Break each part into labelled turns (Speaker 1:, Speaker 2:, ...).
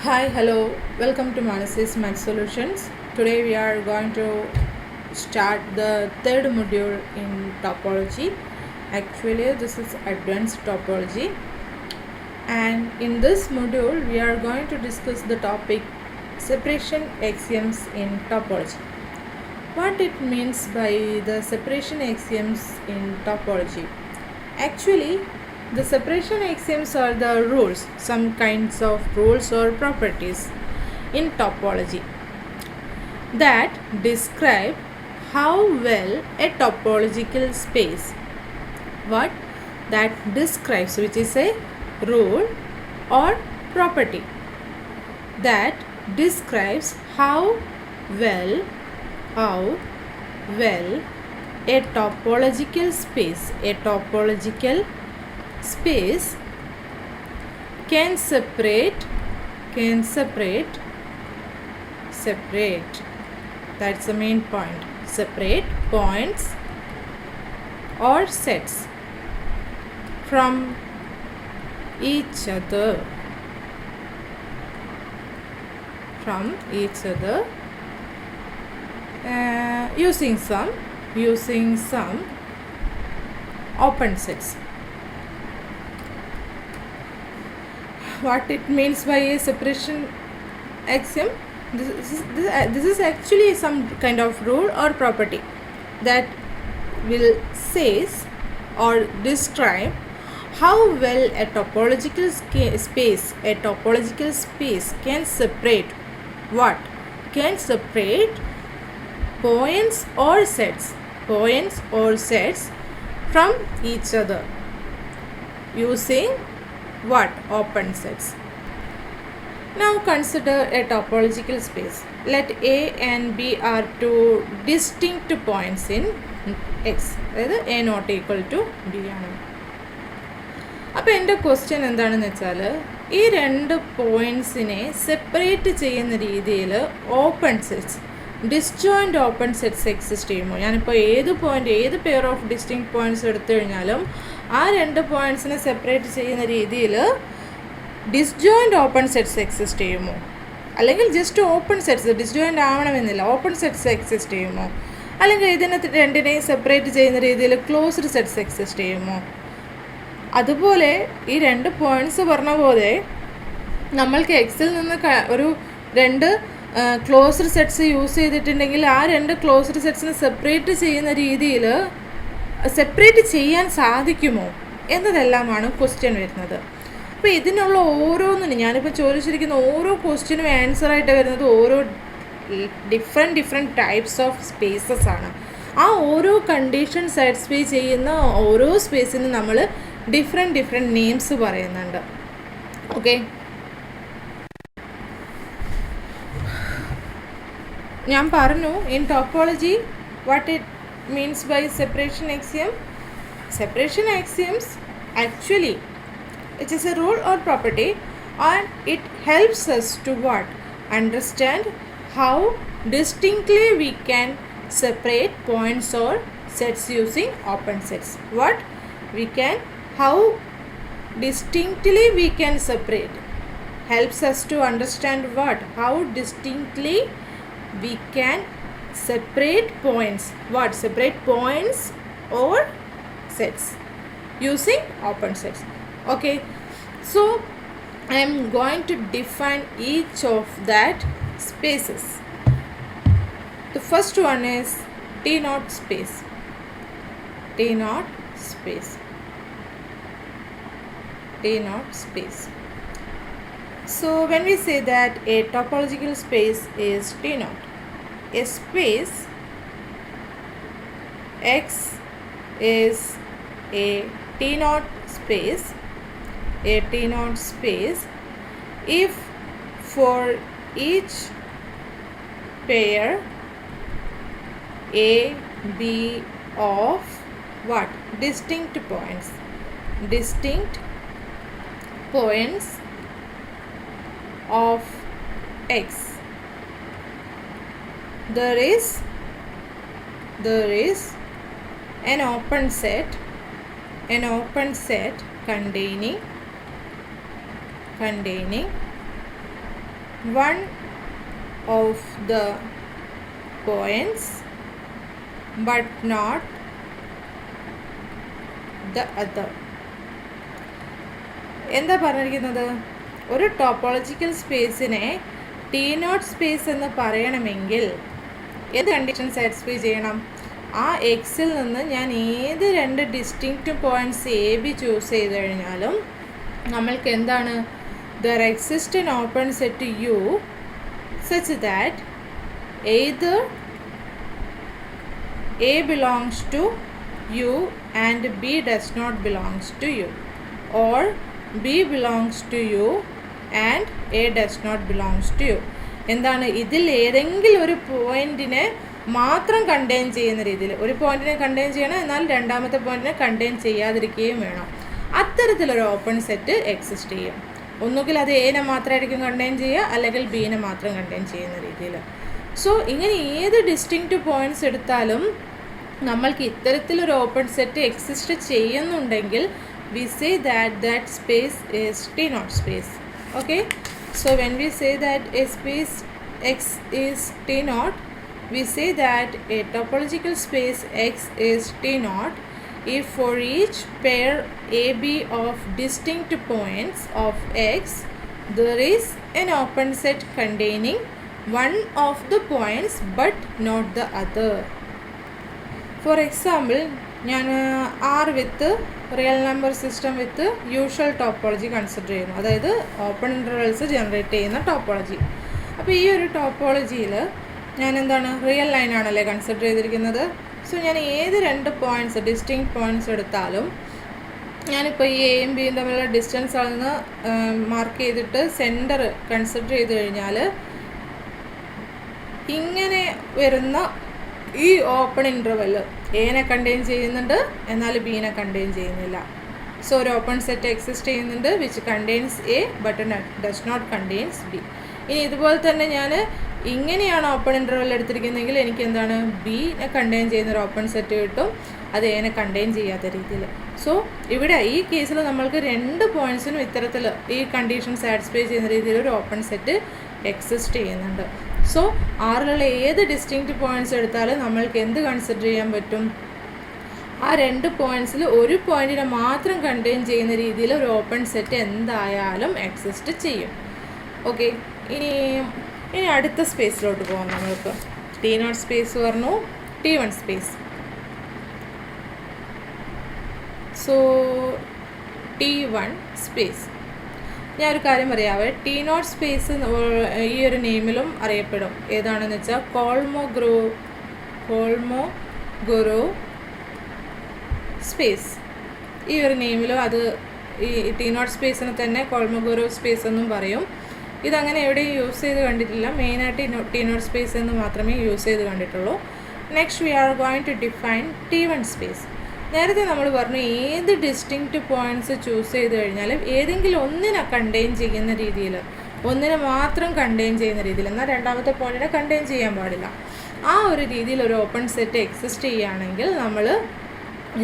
Speaker 1: Hi, hello, welcome to Manasis Math Solutions. Today we are going to start the third module in topology. Actually, this is advanced topology, and in this module, we are going to discuss the topic separation axioms in topology. What it means by the separation axioms in topology? Actually, the separation axioms are the rules, some kinds of rules or properties in topology that describe how well a topological space, what that describes, which is a rule or property that describes how well a topological space can separate that's the main point, separate points or sets from each other using some open sets. What it means by a separation axiom? This is actually some kind of rule or property that will says or describe how well a topological space can separate what? Can separate points or sets from each other using what? Open sets. Now consider a topological space. Let A and B are two distinct points in X. അതായത് A not equal to B ആണ്. അപ്പോൾ എൻ്റെ question എന്താണെന്ന് വെച്ചാൽ ഈ രണ്ട് പോയിൻറ്റ്സിനെ separate ചെയ്യുന്ന രീതിയിൽ open sets, disjoint open sets exist ചെയ്യുമോ? ഞാനിപ്പോൾ ഏത് പെയർ ഓഫ് ഡിസ്റ്റിങ് പോയിൻറ്റ്സ് എടുത്തു കഴിഞ്ഞാലും ആ രണ്ട് പോയിൻറ്റ്സിനെ സെപ്പറേറ്റ് ചെയ്യുന്ന രീതിയിൽ ഡിസ്ജോയിൻ്റ് ഓപ്പൺ സെറ്റ്സ് എക്സിസ്റ്റ് ചെയ്യുമോ? അല്ലെങ്കിൽ ജസ്റ്റ് ഓപ്പൺ സെറ്റ്സ്, ഡിസ്ജോയിൻ്റ് ആവണമെന്നില്ല, ഓപ്പൺ സെറ്റ്സ് എക്സിസ്റ്റ് ചെയ്യുമോ? അല്ലെങ്കിൽ ഇതിനെ രണ്ടിനെയും സെപ്പറേറ്റ് ചെയ്യുന്ന രീതിയിൽ ക്ലോസ്ഡ് സെറ്റ്സ് എക്സിസ്റ്റ് ചെയ്യുമോ? അതുപോലെ ഈ രണ്ട് പോയിൻറ്റ്സ് പറഞ്ഞ പോലെ നമ്മൾക്ക് എക്സിൽ നിന്ന് ഒരു രണ്ട് ക്ലോസ്ഡ് സെറ്റ്സ് യൂസ് ചെയ്തിട്ടുണ്ടെങ്കിൽ ആ രണ്ട് ക്ലോസ്ഡ് സെറ്റ്സിനെ സെപ്പറേറ്റ് ചെയ്യുന്ന രീതിയിൽ സെപ്പറേറ്റ് ചെയ്യാൻ സാധിക്കുമോ എന്നതെല്ലാമാണ് ക്വസ്റ്റ്യൻ വരുന്നത്. അപ്പോൾ ഇതിനുള്ള ഓരോന്നിനും ഞാനിപ്പോൾ ചോദിച്ചിരിക്കുന്ന ഓരോ ക്വസ്റ്റ്യനും ആൻസറായിട്ട് വരുന്നത് ഓരോ ഡിഫറെൻറ്റ് ടൈപ്സ് ഓഫ് സ്പേസസ് ആണ്. ആ ഓരോ കണ്ടീഷൻ സാറ്റിസ്ഫൈ ചെയ്യുന്ന ഓരോ സ്പേസിനും നമ്മൾ ഡിഫറെൻറ്റ് നെയിംസ് പറയുന്നുണ്ട്. ഓക്കെ, ഞാൻ പറഞ്ഞു in topology what it means by separation axiom. Separation axioms actually it is a rule or property and it helps us to what? Understand how distinctly we can separate points or sets using open sets. How distinctly we can separate helps us to understand what? How distinctly we can separate points or sets using open sets. Okay, so I am going to define each of that spaces. The first one is T naught space. So when we say that a topological space is T naught, a space X is a T naught space if for each pair A, B of what? Distinct points of X, there is an open set containing one of the points but not the other. എന്താ പറഞ്ഞിരിക്കുന്നത്? ഒരു topological സ്പേസിനെ T not space എന്ന് പറയണമെങ്കിൽ ഏത് condition satisfy ചെയ്യണം? ആ എക്സിൽ നിന്ന് ഞാൻ ഏത് രണ്ട് distinct points A B choose ചെയ്ത് കഴിഞ്ഞാലും നമ്മൾക്ക് എന്താണ്? There exist an open set U such that either A belongs to U and B does not belongs to U, or B belongs to U and A does not belongs to U. എന്താണ്? ഇതിൽ ഏതെങ്കിലും ഒരു പോയിന്റിനെ മാത്രം contain ചെയ്യുന്ന രീതിയിൽ, ഒരു പോയിന്റിനെ കണ്ടെയ്ൻ ചെയ്യണം, എന്നാൽ രണ്ടാമത്തെ പോയിന്റിനെ കണ്ടെയ്ൻ ചെയ്യാതിരിക്കുകയും വേണം. അത്തരത്തിലൊരു ഓപ്പൺ സെറ്റ് എക്സിസ്റ്റ് ചെയ്യും. ഒന്നുകിൽ അത് എനെ മാത്രമായിരിക്കും കണ്ടെയ്ൻ ചെയ്യുക, അല്ലെങ്കിൽ ബീനെ മാത്രം കണ്ടെയ്ൻ ചെയ്യുന്ന രീതിയിൽ. സോ ഇങ്ങനെ ഏത് ഡിസ്റ്റിങ്ക്റ്റ് പോയിൻറ്റ്സ് എടുത്താലും നമ്മൾക്ക് ഇത്തരത്തിലൊരു ഓപ്പൺ സെറ്റ് എക്സിസ്റ്റ് ചെയ്യുന്നുണ്ടെങ്കിൽ we say that space is T naught space. Okay, so when we say that a space X is T naught, we say that a topological space X is T naught if for each pair AB of distinct points of X there is an open set containing one of the points but not the other. For example, ഞാൻ R വിത്ത് real number system വിത്ത് usual topology consider ചെയ്യുന്നു, അതായത് open intervals generate ചെയ്യുന്ന topology. അപ്പോൾ ഈ ഒരു ടോപ്പോളജിയിൽ ഞാൻ എന്താണ്? Real ലൈനാണല്ലേ consider ചെയ്തിരിക്കുന്നത്. സോ ഞാൻ ഏത് രണ്ട് പോയിൻറ്റ്സ് ഡിസ്റ്റിങ്ക്റ്റ് പോയിൻറ്റ്സ് എടുത്താലും ഞാനിപ്പോൾ ഈ എയും ബിയും തമ്മിലുള്ള ഡിസ്റ്റൻസ് ആണെന്ന് മാർക്ക് ചെയ്തിട്ട് സെൻറ്റർ കൺസിഡർ ചെയ്ത് കഴിഞ്ഞാൽ ഇങ്ങനെ വരുന്ന ഈ ഓപ്പൺ ഇൻ്റർവെൽ എനെ കണ്ടെയ്ൻ ചെയ്യുന്നുണ്ട്, എന്നാൽ ബീനെ കണ്ടെയ്ൻ ചെയ്യുന്നില്ല. സോ ഒരു ഓപ്പൺ സെറ്റ് എക്സിസ്റ്റ് ചെയ്യുന്നുണ്ട് which contains A but does not contains B. ഇനി ഇതുപോലെ തന്നെ ഞാൻ ഇങ്ങനെയാണ് ഓപ്പൺ ഇൻ്റർവെൽ എടുത്തിരിക്കുന്നതെങ്കിൽ എനിക്ക് എന്താണ്? ബീനെ കണ്ടെയ്ൻ ചെയ്യുന്ന ഒരു ഓപ്പൺ സെറ്റ് കിട്ടും, അത് എനെ കണ്ടെയ്ൻ ചെയ്യാത്ത രീതിയിൽ. സോ ഇവിടെ ഈ കേസിൽ നമ്മൾക്ക് രണ്ട് പോയിൻറ്റ്സിനും ഇത്തരത്തിൽ ഈ കണ്ടീഷൻ സാറ്റിസ്ഫൈ ചെയ്യുന്ന രീതിയിൽ ഒരു ഓപ്പൺ സെറ്റ് എക്സിസ്റ്റ് ചെയ്യുന്നുണ്ട്. സോ ആറിലുള്ള ഏത് ഡിസ്റ്റിങ്ക്റ്റ് പോയിൻറ്റ്സ് എടുത്താലും നമ്മൾക്ക് എന്ത് കൺസിഡർ ചെയ്യാൻ പറ്റും? ആ രണ്ട് പോയിൻറ്റ്സിൽ ഒരു പോയിൻറ്റിനെ മാത്രം കണ്ടെയ്ൻ ചെയ്യുന്ന രീതിയിൽ ഒരു ഓപ്പൺ സെറ്റ് എന്തായാലും എക്സിസ്റ്റ് ചെയ്യും. ഓക്കെ, ഇനി അടുത്ത സ്പേസിലോട്ട് പോകാം. നമ്മൾക്ക് ടി നോട്ട് സ്പേസ് പറഞ്ഞു, T one space. So T one space, ഞാനൊരു കാര്യം പറയാവേ, ടി നോട്ട് സ്പേസ് ഈ ഒരു നെയിമിലും അറിയപ്പെടും. ഏതാണെന്ന് വെച്ചാൽ കോൾമോഗൊറോ സ്പേസ്. ഈ ഒരു നെയിമിലും അത് ഈ ടി നോട്ട് സ്പേസിന് തന്നെ കോൾമോഗൊറോ സ്പേസ് എന്നും പറയും. ഇതങ്ങനെ എവിടെയും യൂസ് ചെയ്ത് കണ്ടിട്ടില്ല, മെയിനായിട്ട് ടി നോട്ട് സ്പേസ് എന്ന് മാത്രമേ യൂസ് ചെയ്ത് കണ്ടിട്ടുള്ളൂ. Next we are going to define T one space. നേരത്തെ നമ്മൾ പറഞ്ഞു ഏത് ഡിസ്റ്റിങ്ക്റ്റ് പോയിൻറ്റ്സ് ചൂസ് ചെയ്ത് കഴിഞ്ഞാലും ഏതെങ്കിലും ഒന്നിനെ കണ്ടെയ്ൻ ചെയ്യുന്ന രീതിയിൽ, ഒന്നിനെ മാത്രം കണ്ടെയ്ൻ ചെയ്യുന്ന രീതിയിൽ, എന്നാൽ രണ്ടാമത്തെ പോയിൻറ്റിനെ കണ്ടെയ്ൻ ചെയ്യാൻ പാടില്ല. ആ ഒരു രീതിയിൽ ഒരു ഓപ്പൺ സെറ്റ് എക്സിസ്റ്റ് ചെയ്യുകയാണെങ്കിൽ നമ്മൾ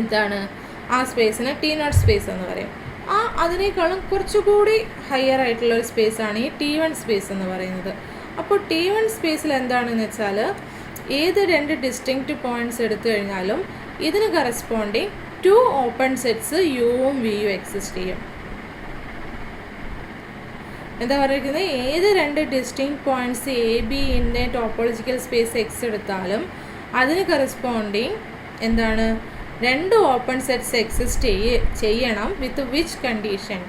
Speaker 1: എന്താണ്? ആ സ്പേസിനെ ടി നോട്ട് സ്പേസ് എന്ന് പറയും. അതിനേക്കാളും കുറച്ചുകൂടി ഹയർ ആയിട്ടുള്ളൊരു സ്പേസാണ് ഈ ടി വൺ സ്പേസ് എന്ന് പറയുന്നത്. അപ്പോൾ ടി വൺ സ്പേസിൽ എന്താണെന്ന് വെച്ചാൽ ഏത് രണ്ട് ഡിസ്റ്റിങ്ക്റ്റ് പോയിൻറ്റ്സ് എടുത്തു കഴിഞ്ഞാലും ഇതിന് കറസ്പോണ്ടിങ് ടു ഓപ്പൺ സെറ്റ്സ് യുവും വിയും എക്സിസ്റ്റ് ചെയ്യും. എന്താ പറയുന്നത്? ഏത് രണ്ട് ഡിസ്റ്റിങ്ക്റ്റ് പോയിൻറ്റ്സ് എ ബി ഇൻ്റെ ടോപ്പോളജിക്കൽ സ്പേസ് എക്സ് എടുത്താലും അതിന് കറസ്പോണ്ടിങ് എന്താണ്? രണ്ട് ഓപ്പൺ സെറ്റ്സ് എക്സിസ്റ്റ് ചെയ്യണം. With which condition?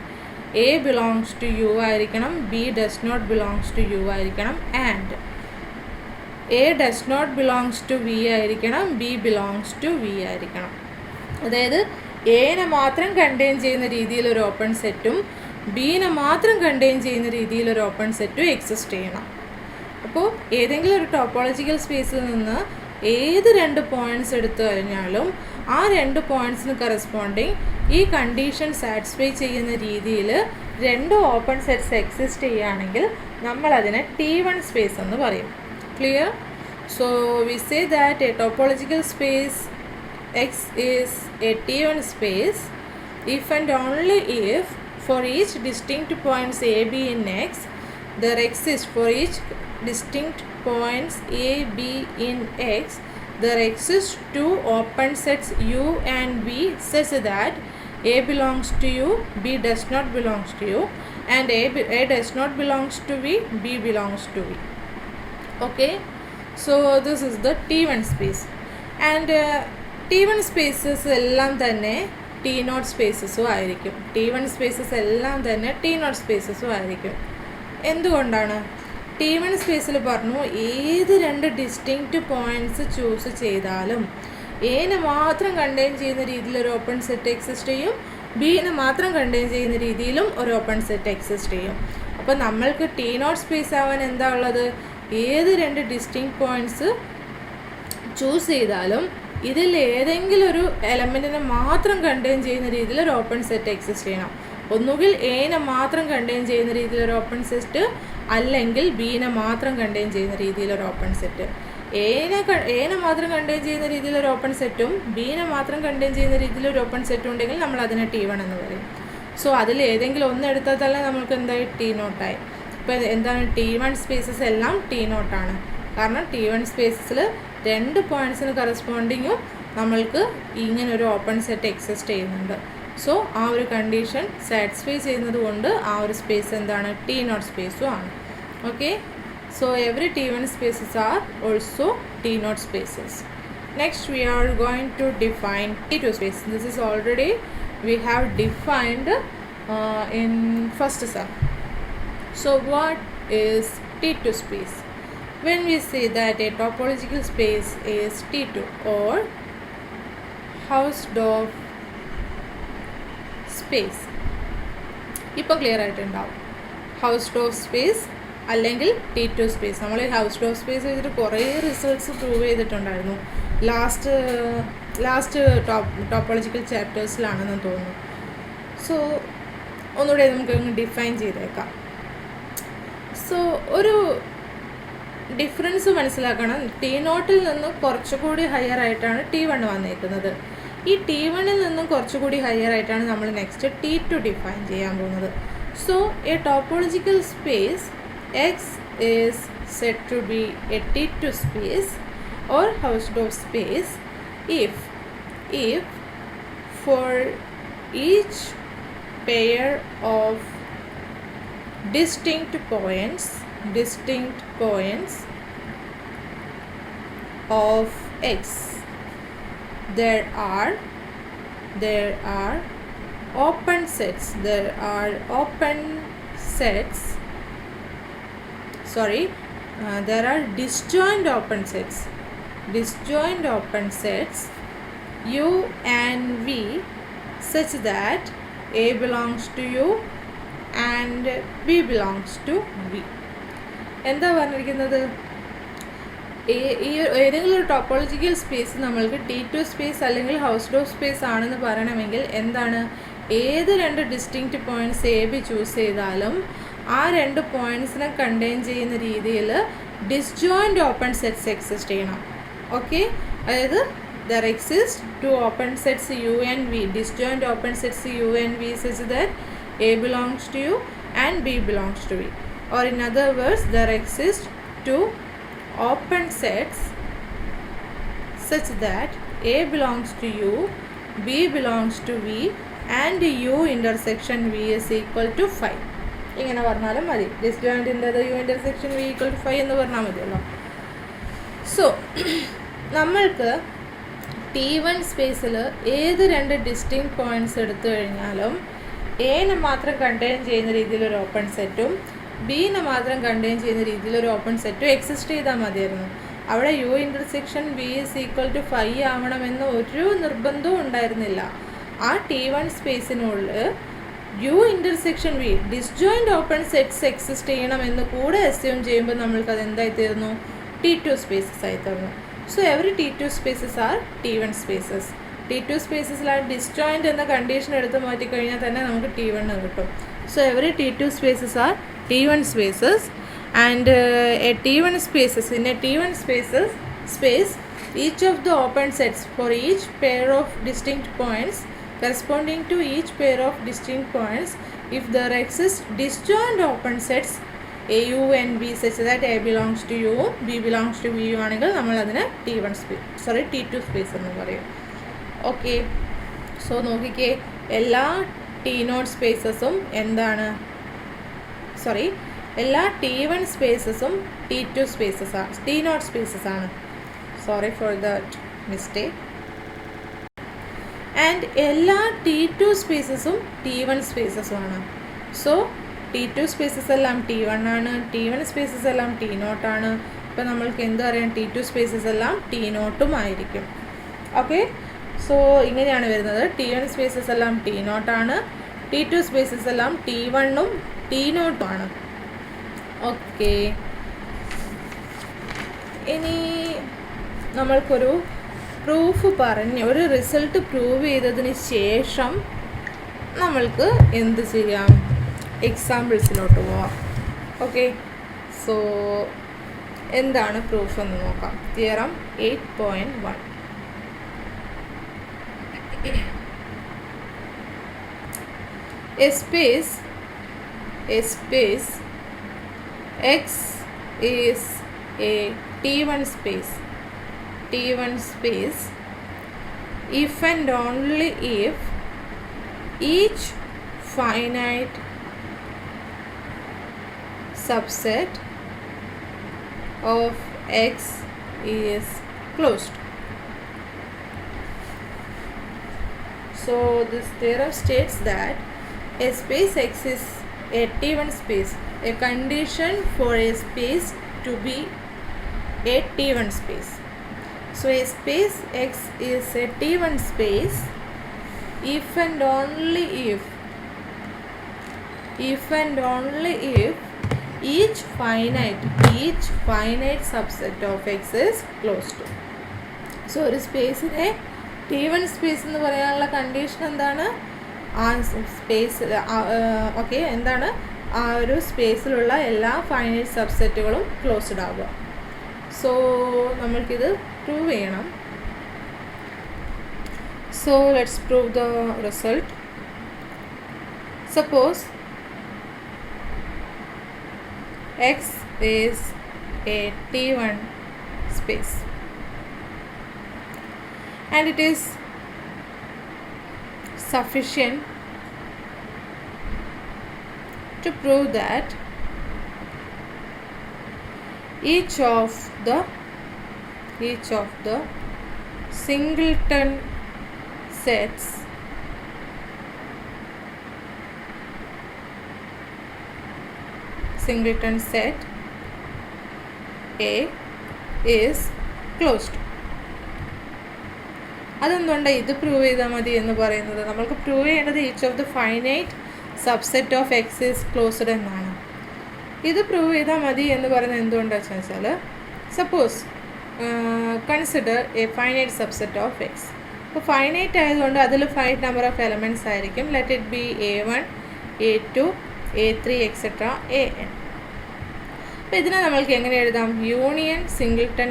Speaker 1: A belongs to U ആയിരിക്കണം, B does not belongs to U ആയിരിക്കണം, and A does not belongs to V ആയിരിക്കണം, B belongs to V ആയിരിക്കണം. അതായത് എനെ മാത്രം കണ്ടെയ്ൻ ചെയ്യുന്ന രീതിയിൽ ഒരു ഓപ്പൺ സെറ്റും ബീനെ മാത്രം കണ്ടെയ്ൻ ചെയ്യുന്ന രീതിയിൽ ഒരു ഓപ്പൺ സെറ്റും എക്സിസ്റ്റ് ചെയ്യണം. അപ്പോൾ ഏതെങ്കിലും ഒരു ടോപ്പോളജിക്കൽ സ്പേസിൽ നിന്ന് ഏത് രണ്ട് പോയിൻറ്റ്സ് എടുത്തു കഴിഞ്ഞാലും ആ രണ്ട് പോയിൻറ്റ്സിന് കറസ്പോണ്ടിങ് ഈ കണ്ടീഷൻ സാറ്റിസ്ഫൈ ചെയ്യുന്ന രീതിയിൽ രണ്ട് ഓപ്പൺ സെറ്റ്സ് എക്സിസ്റ്റ് ചെയ്യുകയാണെങ്കിൽ നമ്മളതിനെ ടി വൺ സ്പേസ് എന്ന് പറയും. Clear? So we say that a topological space X is a T1 space if and only if for each distinct points A, B in X there exists for each distinct points A, B in X, there exist two open sets U and V such that A belongs to U, B does not belongs to U, and A does not belongs to V, B belongs to V. Okay, so this is the T1 space. And T1 spaces എല്ലാം തന്നെ T0 സ്പേസസും ആയിരിക്കും. T1 spaces എല്ലാം തന്നെ T0 സ്പേസസും ആയിരിക്കും. എന്തുകൊണ്ടാണ്? T1 സ്പേസിൽ പറഞ്ഞു ഏത് രണ്ട് ഡിസ്റ്റിങ്ക്റ്റ് പോയിൻറ്റ്സ് ചൂസ് ചെയ്താലും എനെ മാത്രം കണ്ടെയ്ൻ ചെയ്യുന്ന രീതിയിൽ ഒരു ഓപ്പൺ സെറ്റ് എക്സിസ്റ്റ് ചെയ്യും, ബിനെ മാത്രം കണ്ടെയ്ൻ ചെയ്യുന്ന രീതിയിലും ഒരു ഓപ്പൺ സെറ്റ് എക്സിസ്റ്റ് ചെയ്യും. അപ്പോൾ നമ്മൾക്ക് T0 സ്പേസ് ആവാൻ എന്താ ഉള്ളത്? ഏത് രണ്ട് ഡിസ്റ്റിങ്ക്റ്റ് പോയിൻറ്റ്സ് ചൂസ് ചെയ്താലും ഇതിൽ ഏതെങ്കിലും ഒരു എലമെൻറ്റിനെ മാത്രം കണ്ടെയ്ൻ ചെയ്യുന്ന രീതിയിൽ ഒരു ഓപ്പൺ സെറ്റ് എക്സിസ്റ്റ് ചെയ്യണം. ഒന്നുകിൽ എനെ മാത്രം കണ്ടെയ്ൻ ചെയ്യുന്ന രീതിയിൽ ഒരു ഓപ്പൺ സെറ്റ്, അല്ലെങ്കിൽ ബിനെ മാത്രം കണ്ടെയ്ൻ ചെയ്യുന്ന രീതിയിൽ ഒരു ഓപ്പൺ സെറ്റ്. എനെ മാത്രം കണ്ടെയ്ൻ ചെയ്യുന്ന രീതിയിൽ ഒരു ഓപ്പൺ സെറ്റും ബിനെ മാത്രം കണ്ടെയ്ൻ ചെയ്യുന്ന രീതിയിൽ ഒരു ഓപ്പൺ സെറ്റും ഉണ്ടെങ്കിൽ നമ്മൾ അതിനെ T1 എന്ന് പറയും. സോ അതിൽ ഏതെങ്കിലും ഒന്ന് എടുത്താൽ തന്നെ നമുക്ക് എന്തായി? T0 ആയി. ഇപ്പോൾ എന്താണ്? T1 സ്പേസസ് എല്ലാം T0 ആണ്. കാരണം T1 സ്പേസസിൽ രണ്ട് പോയിൻറ്റ്സിന് കറസ്പോണ്ടിങ്ങും നമ്മൾക്ക് ഇങ്ങനൊരു ഓപ്പൺ സെറ്റ് എക്സിസ്റ്റ് ചെയ്യുന്നുണ്ട്. സോ ആ ഒരു കണ്ടീഷൻ സാറ്റിസ്ഫൈ ചെയ്യുന്നത് കൊണ്ട് ആ ഒരു സ്പേസ് എന്താണ്? T0 സ്പേസും ആണ്. Okay, so every T1 spaces are also T0 spaces. Next we are going to define T2 space. This is already we have defined in first sum. So what is T2 space? When we say that a topological space is T2 or Hausdorff space, ഇപ്പോൾ clear ആയിട്ടുണ്ടാവും. Hausdorff space അല്ലെങ്കിൽ T2 space. നമ്മൾ ഈ Hausdorff space ചെയ്തിട്ട് കുറേ results prove ചെയ്തിട്ടുണ്ടായിരുന്നു. Last topological ചാപ്റ്റേഴ്സിലാണെന്ന് തോന്നുന്നു. So ഒന്നുകൂടെ നമുക്ക് ഡിഫൈൻ ചെയ്തേക്കാം. സോ ഒരു ഡിഫറൻസ് മനസ്സിലാക്കണം. T0 നിന്ന് കുറച്ചുകൂടി ഹയർ ആയിട്ടാണ് T1 വന്നേക്കുന്നത്. ഈ T1 നിന്നും കുറച്ചുകൂടി ഹയർ ആയിട്ടാണ് നമ്മൾ നെക്സ്റ്റ് T2 ഡിഫൈൻ ചെയ്യാൻ പോകുന്നത്. So A topological space X is said to be a T2 space or Hausdorff space if for each pair of distinct points of X there are open sets. There are disjoint open sets U and V such that A belongs to U and B belongs to V. എന്താ പറഞ്ഞിരിക്കുന്നത്? ഏതെങ്കിലും ഒരു topological space നമ്മൾക്ക് T2 space അല്ലെങ്കിൽ Hausdorff space ആണെന്ന് പറയണമെങ്കിൽ എന്താണ്? ഏത് രണ്ട് distinct points A B choose ചെയ്താലും ആ രണ്ട് പോയിൻറ്റ്സിനെ കണ്ടെയ്ൻ ചെയ്യുന്ന രീതിയിൽ ഡിസ്ജോയിൻ്റ് ഓപ്പൺ സെറ്റ്സ് എക്സിസ്റ്റ് ചെയ്യണം. ഓക്കെ, അതായത് there exist two open sets U and V, disjoint open sets U and V such that A belongs to U and B belongs to V. Or in other words, there exist two open sets such that A belongs to U, B belongs to V and U intersection V is equal to 5. ഇങ്ങനെ പറഞ്ഞാലും മതി. ഡിസ്ജോയിൻറ്റിൻ്റെത് U intersection V equal to 5 എന്ന് പറഞ്ഞാൽ മതിയല്ലോ. So നമ്മൾക്ക് T1 സ്പേസിൽ ഏത് രണ്ട് ഡിസ്റ്റിങ്ക്റ്റ് പോയിൻറ്റ്സ് എടുത്തു കഴിഞ്ഞാലും എനെ മാത്രം കണ്ടെയ്ൻ ചെയ്യുന്ന രീതിയിലൊരു ഓപ്പൺ സെറ്റും ബിനെ മാത്രം കണ്ടെയ്ൻ ചെയ്യുന്ന രീതിയിലൊരു ഓപ്പൺ സെറ്റും എക്സിസ്റ്റ് ചെയ്താൽ മതിയായിരുന്നു. അവിടെ U intersection V is equal to 5 ആവണമെന്ന് ഒരു നിർബന്ധവും ഉണ്ടായിരുന്നില്ല. ആ T1 സ്പേസിനുള്ളിൽ U intersection V disjoint open sets exist ചെയ്യണമെന്ന് കൂടെ അസ്യൂം ചെയ്യുമ്പോൾ നമ്മൾക്കത് എന്തായി തീർന്നു? T2 സ്പേസസ് ആയി തീർന്നു. So every T2 spaces are T1 spaces. T2 സ്പേസസിലാണ് ഡിസ്ജോയിൻ്റ് എന്ന കണ്ടീഷൻ എടുത്ത് മാറ്റിക്കഴിഞ്ഞാൽ തന്നെ നമുക്ക് T1 കിട്ടും. So every T2 spaces are T1 spaces and a T1 spaces in a T1 space each of the open sets for each pair of distinct points corresponding to each pair of distinct points if there exist disjoint open sets A U and B such that A belongs to യുവും B belongs to B U ആണെങ്കിൽ നമ്മളതിന് T2 space എന്ന് പറയും. Okay, so നോക്കിക്കേ, എല്ലാ T0 സ്പേസസും എന്താണ്, എല്ലാ T1 സ്പേസസും T0 spaces ആണ്. Sorry for that mistake. And എല്ലാ T2 സ്പേസസും T1 സ്പേസസും ആണ്. സോ T2 സ്പേസസ് എല്ലാം T1 ആണ്, T1 സ്പേസസ് എല്ലാം T0 ആണ്. ഇപ്പം നമ്മൾക്ക് എന്ത് അറിയാം, T2 സ്പേസസ് എല്ലാം T0 ആയിരിക്കും. ഓക്കെ, സോ ഇങ്ങനെയാണ് വരുന്നത്. T1 സ്പേസസ് എല്ലാം T0 ആണ്, T2 സ്പേസസ് എല്ലാം T1 T0 ആണ്. ഓക്കെ, ഇനി നമ്മൾക്കൊരു പ്രൂഫ് ഒരു റിസൾട്ട് പ്രൂവ് ചെയ്തതിന് ശേഷം നമ്മൾക്ക് എന്ത് ചെയ്യാം, എക്സാമ്പിൾസിലോട്ട് പോവാം. ഓക്കെ, സോ എന്താണ് പ്രൂഫ് എന്ന് നോക്കാം. Theorem 8.1. A space X is a T1 space if and only if each finite subset of X is closed. So this theorem states that a space X is a T1 space. A condition for a space to be a T1 space. So a space X is a T1 space if and only if each finite subset of X is closed. So ഒരു സ്പേസിനെ T1 space എന്ന് പറയാനുള്ള condition എന്താണ്, ആ space okay എന്താണ്, ആ ഒരു സ്പേസിലുള്ള എല്ലാ finite സബ്സെറ്റുകളും closed ആവുക. സോ നമ്മൾക്കിത് പ്രൂവ് ചെയ്യണം. So let's prove the result. Suppose X is a T1 space and it is sufficient to prove that each of the singleton sets singleton set A is closed. അതെന്തുകൊണ്ടാണ് ഇത് prove ചെയ്താൽ മതി എന്ന് പറയുന്നത്? നമ്മൾക്ക് prove ചെയ്യേണ്ടത് each of the finite subset of X is closed എന്നാണ്. ഇത് പ്രൂവ് ചെയ്താൽ മതി എന്ന് പറയുന്നത് എന്തുകൊണ്ടാണെന്ന് വെച്ചാൽ, suppose consider a finite subset of X. അപ്പോൾ ഫൈനൈറ്റ് ആയതുകൊണ്ട് അതിൽ ഫൈനൈറ്റ് നമ്പർ ഓഫ് എലമെൻറ്റ്സ് ആയിരിക്കും. Let it be A1, A2, A3 etcetera AN. അപ്പോൾ ഇതിനെ നമ്മൾക്ക് എങ്ങനെ എഴുതാം? Union singleton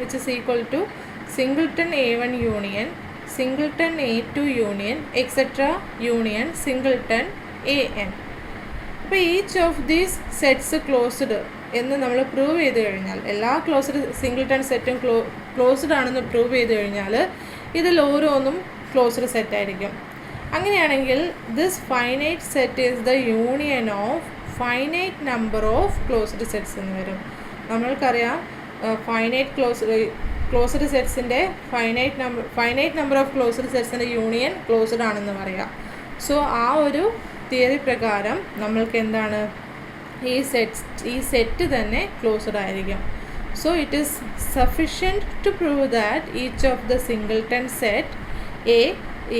Speaker 1: which is equal to singleton A1 union singleton A2 union etc union singleton AN. അപ്പോൾ each of these sets closed എന്ന് നമ്മൾ prove ചെയ്ത് കഴിഞ്ഞാൽ, എല്ലാ ക്ലോസ്ഡ് സിംഗിൾട്ടൺ സെറ്റും ക്ലോസ്ഡ് ആണെന്ന് പ്രൂവ് ചെയ്ത് കഴിഞ്ഞാൽ ഇതിൽ ഓരോന്നും ക്ലോസ്ഡ് സെറ്റ് ആയിരിക്കും. അങ്ങനെയാണെങ്കിൽ this finite set is the union of finite number of closed sets എന്ന് വരും. നമ്മൾക്കറിയാം ക്ലോസ്ഡ് സെറ്റ്സിൻ്റെ ഫൈനൈറ്റ് നമ്പർ ഓഫ് ക്ലോസ്ഡ് സെറ്റ്സിൻ്റെ യൂണിയൻ ക്ലോസ്ഡ് ആണെന്ന് പറയാം. സോ ആ ഒരു തിയറി പ്രകാരം നമ്മൾക്ക് എന്താണ്, ഈ സെറ്റ് തന്നെ ക്ലോസ്ഡ് ആയിരിക്കും. So it is sufficient to prove that each of the singleton set A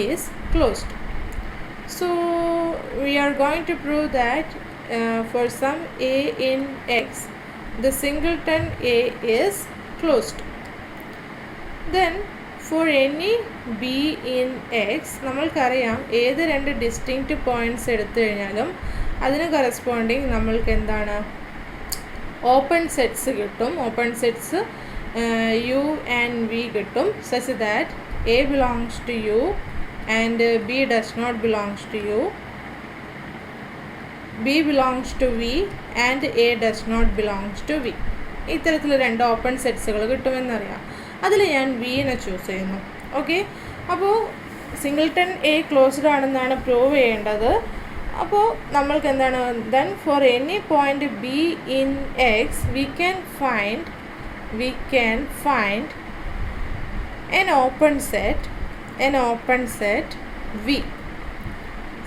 Speaker 1: is closed. So we are going to prove that for some A in X the singleton A is closed. Then for any B in X നമ്മൾക്കറിയാം ഏത് രണ്ട് distinct points എടുത്തു കഴിഞ്ഞാലും അതിന് corresponding നമ്മൾക്ക് എന്താണ്, open sets കിട്ടും. Open sets U and V കിട്ടും such that A belongs to U and B does not belongs to U. B belongs to V and A does not belongs to V. ഇത്തരത്തിൽ 2 open സെറ്റ്സുകൾ കിട്ടുമെന്നറിയാം. അതിൽ ഞാൻ വിനെ choose ചെയ്യുന്നു. Okay, അപ്പോൾ singleton A closed ആണെന്നാണ് prove ചെയ്യേണ്ടത്. അപ്പോൾ നമ്മൾക്ക് എന്താണ്, then for any point B in X V can find an open set V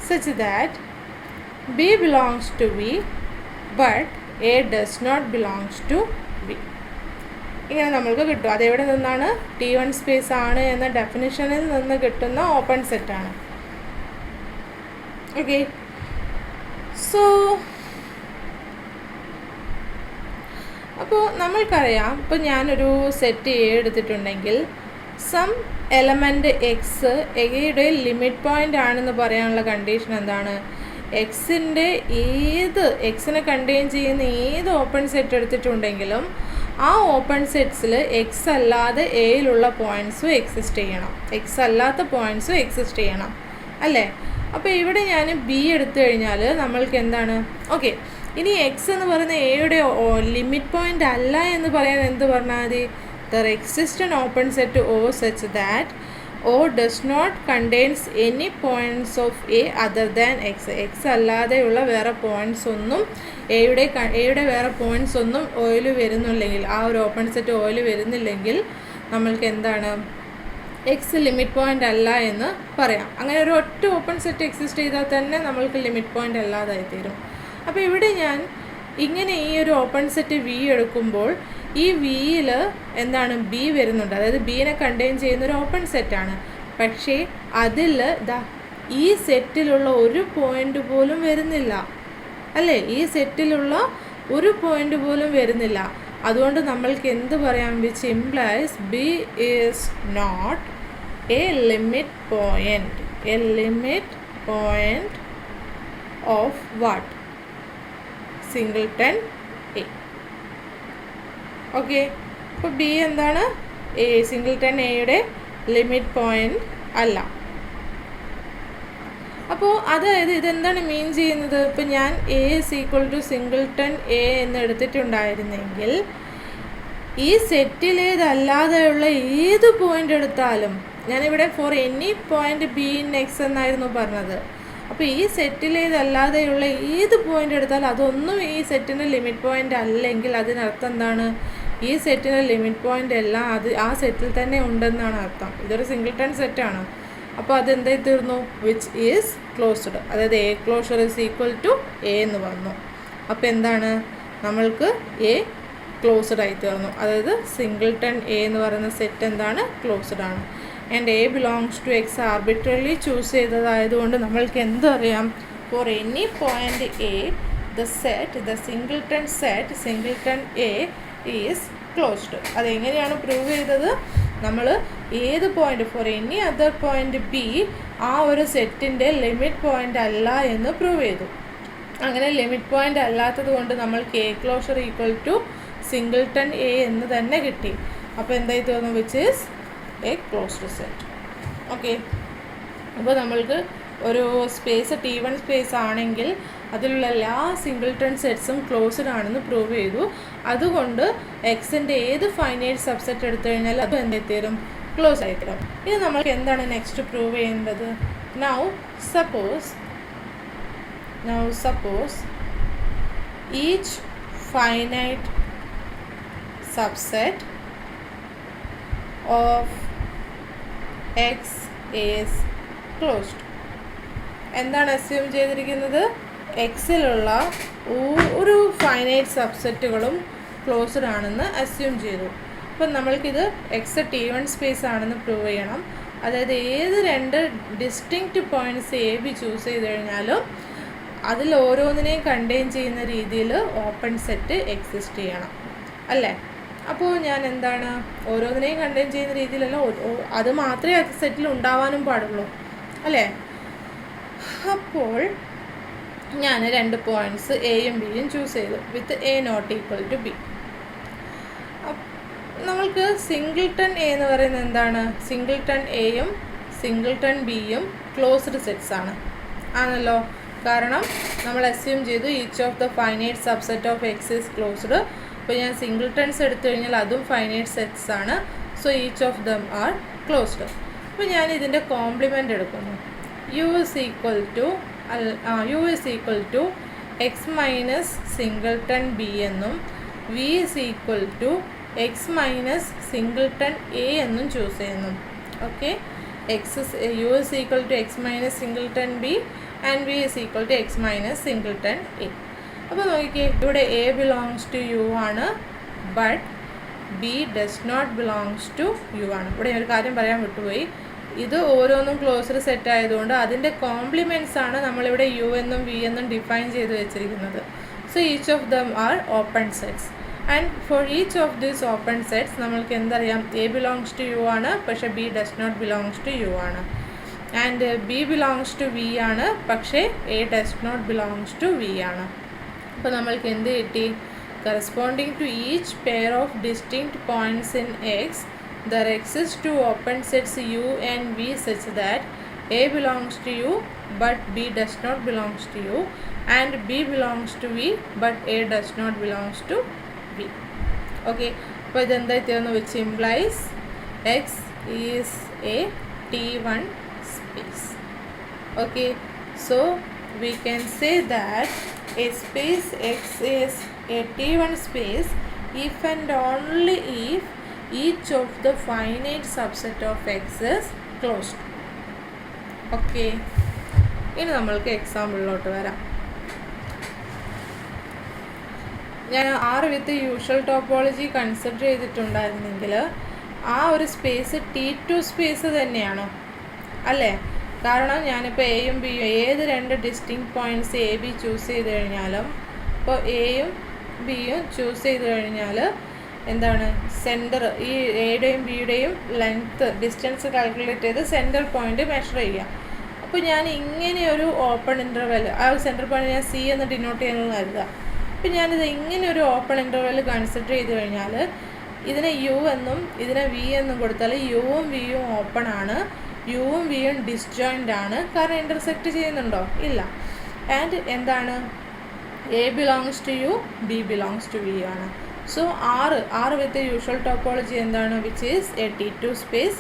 Speaker 1: such that B belongs to V but A does not belongs to V. ഇങ്ങനെ നമ്മൾക്ക് കിട്ടും. അതെവിടെ നിന്നാണ്? T1 സ്പേസ് ആണ് എന്ന ഡെഫിനിഷനിൽ നിന്ന് കിട്ടുന്ന ഓപ്പൺ സെറ്റാണ്. ഓക്കെ, സോ അപ്പോൾ നമ്മൾക്കറിയാം, ഇപ്പോൾ ഞാനൊരു സെറ്റ് എ എടുത്തിട്ടുണ്ടെങ്കിൽ സം എലമെൻറ്റ് എക്സ് എയുടെ ലിമിറ്റ് പോയിൻ്റ് ആണെന്ന് പറയാനുള്ള കണ്ടീഷൻ എന്താണ്? എക്സിനെ കണ്ടെയ്ൻ ചെയ്യുന്ന ഏത് ഓപ്പൺ സെറ്റ് എടുത്തിട്ടുണ്ടെങ്കിലും ആ ഓപ്പൺ സെറ്റ്സിൽ എക്സ് അല്ലാതെ എയിലുള്ള പോയിൻറ്റ്സും എക്സിസ്റ്റ് ചെയ്യണം. അല്ലേ? അപ്പോൾ ഇവിടെ ഞാൻ ബി എടുത്തു കഴിഞ്ഞാൽ നമ്മൾക്ക് എന്താണ്? ഓക്കെ, ഇനി എക്സ് എന്ന് പറയുന്ന എയുടെ ലിമിറ്റ് പോയിൻ്റ് അല്ല എന്ന് പറയാൻ എന്ത് പറഞ്ഞാൽ മതി? There exists an open set O such that O does not contains any points of A other than X. X അല്ലാതെയുള്ള വേറെ പോയിൻറ്റ്സ് ഒന്നും എയുടെ വേറെ പോയിൻറ്റ്സ് ഒന്നും ഓയിൽ വരുന്നില്ലെങ്കിൽ, ആ ഒരു ഓപ്പൺ സെറ്റ് ഓയിൽ വരുന്നില്ലെങ്കിൽ നമ്മൾക്ക് എന്താണ്? എക്സ് ലിമിറ്റ് പോയിൻ്റ് അല്ല എന്ന് പറയാം. അങ്ങനെ ഒരു ഒറ്റ ഓപ്പൺ സെറ്റ് എക്സിസ്റ്റ് ചെയ്താൽ തന്നെ നമ്മൾക്ക് ലിമിറ്റ് പോയിൻ്റ് അല്ലാതായി തീരും. അപ്പോൾ ഇവിടെ ഞാൻ ഇങ്ങനെ ഈ ഒരു ഓപ്പൺ സെറ്റ് വി എടുക്കുമ്പോൾ ഈ വിയിൽ എന്താണ്? ബി വരുന്നുണ്ട്. അതായത് ബീനെ കണ്ടെയ്ൻ ചെയ്യുന്നൊരു ഓപ്പൺ സെറ്റാണ്. പക്ഷേ അതിൽ ഈ സെറ്റിലുള്ള ഒരു പോയിൻ്റ് പോലും വരുന്നില്ല. അല്ലേ? ഈ സെറ്റിലുള്ള ഒരു പോയിൻ്റ് പോലും വരുന്നില്ല. അതുകൊണ്ട് നമ്മൾക്ക് എന്ത് പറയാം? Which implies B is not a limit point of what? Singleton A. Okay, അപ്പോൾ ബി എന്താണ്? സിംഗിൾട്ടൺ എയുടെ ലിമിറ്റ് പോയിൻ്റ് അല്ല. അപ്പോൾ അതായത് ഇതെന്താണ് മീൻ ചെയ്യുന്നത്? ഇപ്പോൾ ഞാൻ A is equal to singleton A എന്ന് എടുത്തിട്ടുണ്ടായിരുന്നെങ്കിൽ ഈ സെറ്റിലേതല്ലാതെയുള്ള ഏത് പോയിൻ്റ് എടുത്താലും, ഞാനിവിടെ for any point B in X എന്നായിരുന്നു പറഞ്ഞത്. അപ്പോൾ ഈ സെറ്റിലേതല്ലാതെയുള്ള ഏത് പോയിൻ്റ് എടുത്താലും അതൊന്നും ഈ സെറ്റിൻ്റെ ലിമിറ്റ് പോയിൻ്റ് അല്ലെങ്കിൽ അതിനർത്ഥം എന്താണ്? ഈ സെറ്റിൻ്റെ ലിമിറ്റ് പോയിൻ്റ് എല്ലാം ആ സെറ്റിൽ തന്നെ ഉണ്ടെന്നാണ് അർത്ഥം. ഇതൊരു സിംഗിൾട്ടൺ സെറ്റാണ്. അപ്പോൾ അതെന്തായി തീർന്നു? Which is closed. അതായത് A closure is equal to A എന്ന് വന്നു. അപ്പോൾ എന്താണ്? നമ്മൾക്ക് എ ക്ലോസ്ഡ് ആയി തീർന്നു. അതായത് സിംഗിൾട്ടൺ എ എന്ന് പറയുന്ന സെറ്റ് എന്താണ്? ക്ലോസ്ഡ് ആണ്. And A belongs to X arbitrarily choose ചെയ്തതായതുകൊണ്ട് നമ്മൾക്ക് എന്തറിയാം? For any point A the singleton A is closed. അതെങ്ങനെയാണ് പ്രൂവ് ചെയ്തത്? നമ്മൾ ഏത് point for any other point B ആ ഒരു സെറ്റിൻ്റെ ലിമിറ്റ് പോയിൻ്റ് അല്ല എന്ന് പ്രൂവ് ചെയ്തു. അങ്ങനെ ലിമിറ്റ് പോയിൻ്റ് അല്ലാത്തത് കൊണ്ട് നമ്മൾക്ക് A closure equal to singleton A എന്ന് തന്നെ കിട്ടി. അപ്പോൾ എന്തായി തീർന്നു? Which is a closed set. Okay, അപ്പോൾ നമ്മൾക്ക് ഒരു സ്പേസ് T1 സ്പേസ് ആണെങ്കിൽ അതിലുള്ള എല്ലാ സിംഗിൾട്ടൺ സെറ്റ്സും ക്ലോസ്ഡ് ആണെന്ന് പ്രൂവ് ചെയ്തു. അതുകൊണ്ട് എക്സിൻ്റെ ഏത് ഫൈനൈറ്റ് സബ്സെറ്റ് എടുത്തു കഴിഞ്ഞാൽ അത് എന്തായി തീരും? ക്ലോസ് ആയി തീരും. ഇനി നമ്മൾക്ക് എന്താണ് നെക്സ്റ്റ് പ്രൂവ് ചെയ്യേണ്ടത്? Now suppose each finite subset of X is closed. എന്താണ് അസ്യൂം ചെയ്തിരിക്കുന്നത്? എക്സിലുള്ള ഒരു ഫൈനൈറ്റ് സബ്സെറ്റുകളും ക്ലോസ്ഡ് ആണെന്ന് അസ്യൂം ചെയ്തു. അപ്പം നമ്മൾക്കിത് എക്സ് T1 സ്പേസ് ആണെന്ന് പ്രൂവ് ചെയ്യണം. അതായത് ഏത് 2 distinct points A B choose ചെയ്ത് കഴിഞ്ഞാലും അതിൽ ഓരോന്നിനെയും കണ്ടെയ്ൻ ചെയ്യുന്ന രീതിയിൽ ഓപ്പൺ സെറ്റ് എക്സിസ്റ്റ് ചെയ്യണം. അല്ലേ? അപ്പോൾ ഞാൻ എന്താണ്? ഓരോന്നിനെയും കണ്ടെയ്ൻ ചെയ്യുന്ന രീതിയിലല്ല, അത് മാത്രമേ ആ സെറ്റിൽ ഉണ്ടാവാനും പാടുള്ളൂ. അല്ലേ? അപ്പോൾ ഞാൻ 2 പോയിൻറ്റ്സ് എയും ബിയും ചൂസ് ചെയ്തു with A not equal to B. നമ്മൾക്ക് സിംഗിൾട്ടൺ എ എന്ന് പറയുന്നത് എന്താണ്? സിംഗിൾട്ടൺ എയും സിംഗിൾട്ടൺ ബിയും ക്ലോസ്ഡ് സെറ്റ്സ് ആണല്ലോ. കാരണം നമ്മൾ അസ്യൂം ചെയ്തു each of the finite subset of X is closed. അപ്പോൾ ഞാൻ സിംഗിൾട്ടൺസ് എടുത്തു കഴിഞ്ഞാൽ അതും ഫൈനൈറ്റ് സെറ്റ്സ് ആണ്. So each of them are closed. അപ്പോൾ ഞാൻ ഇതിൻ്റെ കോംപ്ലിമെൻ്റ് എടുക്കുന്നു. U is equal to X minus singleton B എന്നും V is equal to X minus singleton A എന്നും ചൂസ് ചെയ്യുന്നു. Okay, U is equal to X minus singleton B and V is equal to X minus singleton A. അപ്പോൾ നോക്കിക്കേ, ഇവിടെ A belongs to U ആണ്, but B does not belongs to U ആണ്. ഇവിടെ ഒരു കാര്യം പറയാൻ വിട്ടുപോയി. ഇത് ഓരോന്നും ക്ലോസ്ഡ് സെറ്റ് ആയതുകൊണ്ട് അതിൻ്റെ കോംപ്ലിമെൻറ്റ്സ് ആണ് നമ്മളിവിടെ യു എന്നും വി എന്നും ഡിഫൈൻ ചെയ്ത് വെച്ചിരിക്കുന്നത്. So each of them are open sets. And for each of these open sets നമ്മൾക്ക് എന്തറിയാം, എ ബിലോങ്സ് ടു യു ആണ്, പക്ഷേ B does not belongs to U ആണ്. And B belongs to V ആണ്, പക്ഷേ A does not belongs to V ആണ്. അപ്പോൾ നമ്മൾക്ക് എന്ത് കിട്ടി? Corresponding to each pair of distinct points in X there exist two open sets u and v such that a belongs to u but b does not belongs to u, and b belongs to v but a does not belongs to v. Okay, അപ്പോൾ ഇതെന്തായിത്തീർന്നു? which implies x is a T1 space. Okay, so we can say that a space x is a T1 space if and only if each of the finite subset of x is closed. ഓക്കെ, ഇനി നമ്മൾക്ക് എക്സാമ്പിളിലോട്ട് വരാം. ഞാൻ R with usual topology consider ചെയ്തിട്ടുണ്ടായിരുന്നെങ്കിൽ ആ ഒരു space T2 space തന്നെയാണോ? അല്ലേ? കാരണം ഞാനിപ്പോൾ എയും ബിയും ഏത് രണ്ട് distinct points A B choose ചെയ്ത് കഴിഞ്ഞാലും, ഇപ്പോൾ എയും ബിയും ചൂസ് ചെയ്ത് കഴിഞ്ഞാൽ എന്താണ്, സെൻറ്റർ ഈ എയുടെയും ബിയുടെയും ലെങ്ത്ത് ഡിസ്റ്റൻസ് കാൽക്കുലേറ്റ് ചെയ്ത് സെൻറ്റർ പോയിൻ്റ് മെഷർ ചെയ്യാം. അപ്പോൾ ഞാൻ ഇങ്ങനെ ഒരു ഓപ്പൺ ഇൻ്റർവെൽ, ആ ഒരു സെൻറ്റർ പോയിൻ്റ് ഞാൻ സി എന്ന് ഡിനോട്ട് ചെയ്യുന്നത് കരുതുക. അപ്പോൾ ഞാനിത് ഇങ്ങനെ ഒരു ഓപ്പൺ ഇൻ്റർവെൽ കൺസിഡർ ചെയ്ത് കഴിഞ്ഞാൽ ഇതിനെ യു എന്നും ഇതിനെ വി എന്നും കൊടുത്താൽ യുവും വിയും ഓപ്പൺ ആണ്, യുവും വിയും ഡിസ്ജോയിൻ്റ് ആണ്. കാരണം ഇൻ്റർസെക്റ്റ് ചെയ്യുന്നുണ്ടോ? ഇല്ല. ആൻഡ് എന്താണ്, A belongs to U, B belongs to V ആണ്. So R with usual topology എന്താണ്, which is a T2 space.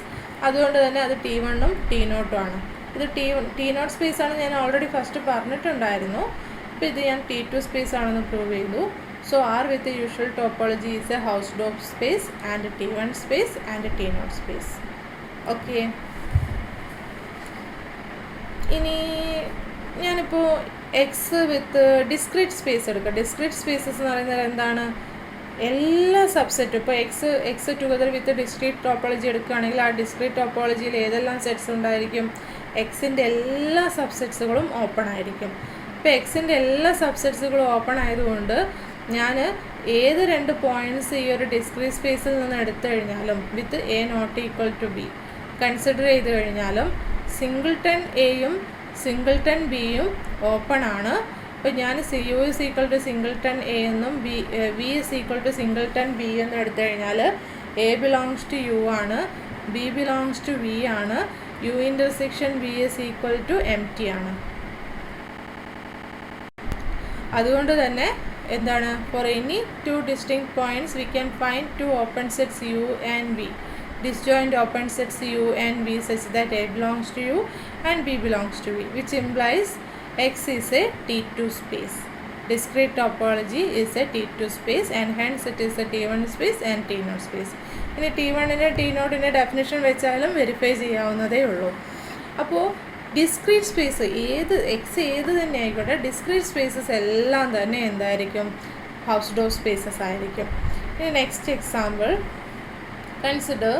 Speaker 1: അതുകൊണ്ട് തന്നെ അത് T1ഉം T0ഉം ആണ്. ഇത് T0 സ്പേസ് ആണ്, ഞാൻ ഓൾറെഡി ഫസ്റ്റ് പറഞ്ഞിട്ടുണ്ടായിരുന്നു. അപ്പോൾ ഇത് ഞാൻ T2 സ്പേസ് ആണെന്ന് പ്രൂവ് ചെയ്തു. So R with usual topology is a Hausdorff space and T1 space and T0 space. Okay, ഇനി ഞാനിപ്പോൾ എക്സ് വിത്ത് ഡിസ്ക്രീറ്റ് സ്പേസ് എടുക്കാം. ഡിസ്ക്രീറ്റ് സ്പേസസ് എന്ന് പറയുന്നത് എന്താണ്, എല്ലാ സബ്സെറ്റും. ഇപ്പോൾ X together with discrete topology എടുക്കുകയാണെങ്കിൽ ആ ഡിസ്ക്രീറ്റ് ടോപ്പോളജിയിൽ ഏതെല്ലാം സെറ്റ്സ് ഉണ്ടായിരിക്കും? എക്സിൻ്റെ എല്ലാ സബ്സെറ്റ്സുകളും ഓപ്പൺ ആയിരിക്കും. ഇപ്പോൾ എക്സിൻ്റെ എല്ലാ സബ്സെറ്റ്സുകളും ഓപ്പൺ ആയതുകൊണ്ട് ഞാൻ ഏത് രണ്ട് പോയിൻറ്റ്സ് ഈ ഒരു ഡിസ്ക്രീറ്റ് സ്പേസിൽ നിന്ന് എടുത്തു കഴിഞ്ഞാലും with A not equal to B consider ചെയ്ത് കഴിഞ്ഞാലും സിംഗിൾട്ടൺ എയും സിംഗിൾട്ടൺ ബിയും ഓപ്പൺ ആണ്. അപ്പോൾ ഞാൻ U is equal to singleton A എന്നും V is equal to singleton B എന്നും എടുത്തു കഴിഞ്ഞാൽ എ ബിലോങ്സ് ടു യു ആണ്, ബി ബിലോങ്സ് ടു വി ആണ്, U intersection V is equal to empty ആണ്. അതുകൊണ്ട് തന്നെ എന്താണ്, for any two distinct points we can find two open sets U and V, disjoint open sets u and v such that a belongs to u and b belongs to v, which implies x is a T2 space. Discrete topology is a T2 space and hence it is a T1 space and T0 space. ഇനി T1ൻ്റെ T0ൻ്റെ definition വെച്ചാലും verify ചെയ്യാവുന്നതേ ഉള്ളൂ. അപ്പോൾ discrete space X ഏത് തന്നെ ആയിക്കോട്ടെ, discrete spaces എല്ലാം തന്നെ എന്തായിരിക്കും, ഹൗസ്ഡോർഫ് സ്പേസസ് ആയിരിക്കും. ഇനി next example, consider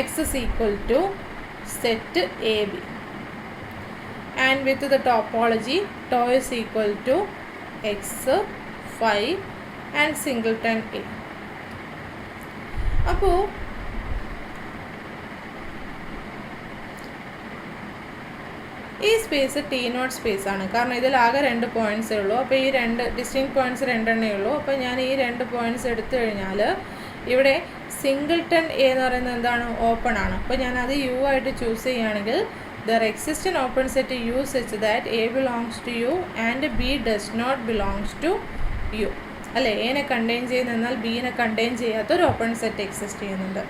Speaker 1: x is equal to set AB and with the topology tau is equal to x, phi and singleton A. അപ്പോൾ ഈ സ്പേസ് T0 സ്പേസ് ആണ്. കാരണം ഇതിലാകെ രണ്ട് പോയിൻറ്റ്സേ ഉള്ളൂ. അപ്പോൾ ഈ രണ്ട് ഡിസ്റ്റിങ് പോയിൻറ്റ്സ് രണ്ടെണ്ണേ ഉള്ളൂ. അപ്പോൾ ഞാൻ ഈ രണ്ട് പോയിൻറ്റ്സ് എടുത്തു കഴിഞ്ഞാൽ ഇവിടെ സിംഗിൾട്ടൺ എ എന്ന് പറയുന്നത് എന്താണ്, ഓപ്പൺ ആണ്. അപ്പോൾ ഞാനത് യു ആയിട്ട് ചൂസ് ചെയ്യുകയാണെങ്കിൽ there exists an open set U such that A belongs to U and B does not belongs to U. അല്ലേ, എനെ കണ്ടെയ്ൻ ചെയ്യുന്ന എന്നാൽ ബീനെ കണ്ടെയ്ൻ ചെയ്യാത്തൊരു ഓപ്പൺ സെറ്റ് എക്സിസ്റ്റ് ചെയ്യുന്നുണ്ട്.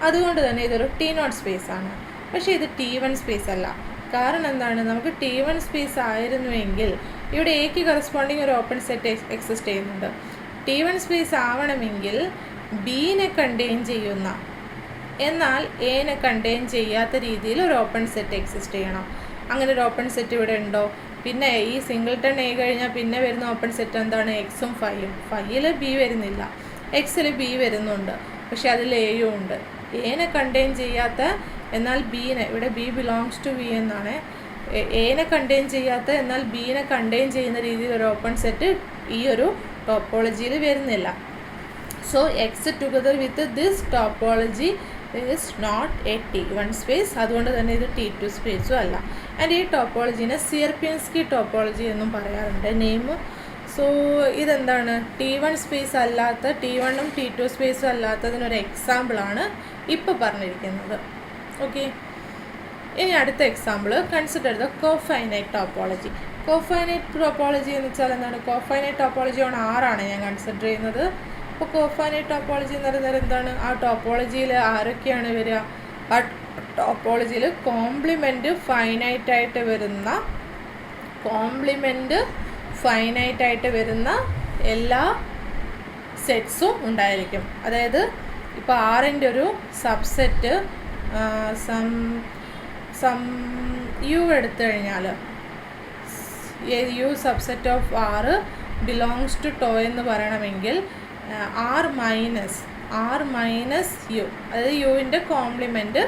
Speaker 1: അതുകൊണ്ട് തന്നെ ഇതൊരു T0 സ്പേസ് ആണ്. പക്ഷേ ഇത് T1 സ്പേസ് അല്ല. കാരണം എന്താണ്, നമുക്ക് T1 സ്പേസ് ആയിരുന്നുവെങ്കിൽ ഇവിടെ എക്ക് കറസ്പോണ്ടിങ് ഒരു ഓപ്പൺ സെറ്റ് എക്സിസ്റ്റ് ചെയ്യുന്നുണ്ട്. T1 സ്പേസ് ആവണമെങ്കിൽ ബീനെ കണ്ടെയ്ൻ ചെയ്യുന്ന എന്നാൽ എനെ കണ്ടെയ്ൻ ചെയ്യാത്ത രീതിയിൽ ഒരു ഓപ്പൺ സെറ്റ് എക്സിസ്റ്റ് ചെയ്യണം. അങ്ങനെ ഒരു ഓപ്പൺ സെറ്റ് ഇവിടെ ഉണ്ടോ? പിന്നെ ഈ സിംഗിൾട്ടൺ എ കഴിഞ്ഞാൽ പിന്നെ വരുന്ന ഓപ്പൺ സെറ്റ് എന്താണ്? എക്സും ഫൈയും. ഫൈയിൽ ബി വരുന്നില്ല, എക്സിൽ ബി വരുന്നുണ്ട്, പക്ഷെ അതിൽ എയും ഉണ്ട്. എനെ കണ്ടെയ്ൻ ചെയ്യാത്ത എന്നാൽ ബീനെ, ഇവിടെ ബി ബിലോങ്സ് ടു ബി എന്നാണ്. എനെ കണ്ടെയ്ൻ ചെയ്യാത്ത എന്നാൽ ബീനെ കണ്ടെയ്ൻ ചെയ്യുന്ന രീതിയിൽ ഒരു ഓപ്പൺ സെറ്റ് ഈ ഒരു ടോപ്പോളജിയിൽ വരുന്നില്ല. So X together with this topology is not a T1 space. അതുകൊണ്ട് തന്നെ ഇത് T2 സ്പേസും അല്ല. ആൻഡ് ഈ ടോപ്പോളജീനെ സിയർപിൻസ്കി ടോപ്പോളജി എന്നും പറയാറുണ്ട് നെയിം. സോ ഇതെന്താണ്, T1 സ്പേസ് അല്ലാത്ത, T1ഉം T2 സ്പേസും അല്ലാത്തതിനൊരു എക്സാമ്പിളാണ് ഇപ്പോൾ പറഞ്ഞിരിക്കുന്നത്. ഓക്കെ, ഇനി അടുത്ത example, consider the cofinite topology. Cofinite topology എന്ന് വെച്ചാൽ എന്താണ്? കോഫൈനൈറ്റ് ടോപ്പോളജി ഓൺ ആറാണ് ഞാൻ കൺസിഡർ ചെയ്യുന്നത്. അപ്പോൾ കോഫൈനൈറ്റ് ടോപ്പോളജി എന്ന് പറയുന്നത് എന്താണ്? ആ ടോപ്പോളജിയിൽ ആരൊക്കെയാണ് വരിക? ആ ടോപ്പോളജിയിൽ കോംപ്ലിമെൻറ്റ് ഫൈനൈറ്റായിട്ട് വരുന്ന എല്ലാ സെറ്റ്സും ഉണ്ടായിരിക്കും. അതായത് ഇപ്പോൾ ആറിൻ്റെ ഒരു സബ്സെറ്റ് യു എടുത്തു കഴിഞ്ഞാൽ യു സബ്സെറ്റ് ഓഫ് ആറ് ബിലോങ്സ് ടു ടോ എന്ന് പറയണമെങ്കിൽ ആർ മൈനസ് യു, അതായത് യുവിൻ്റെ കോംപ്ലിമെൻറ്റ്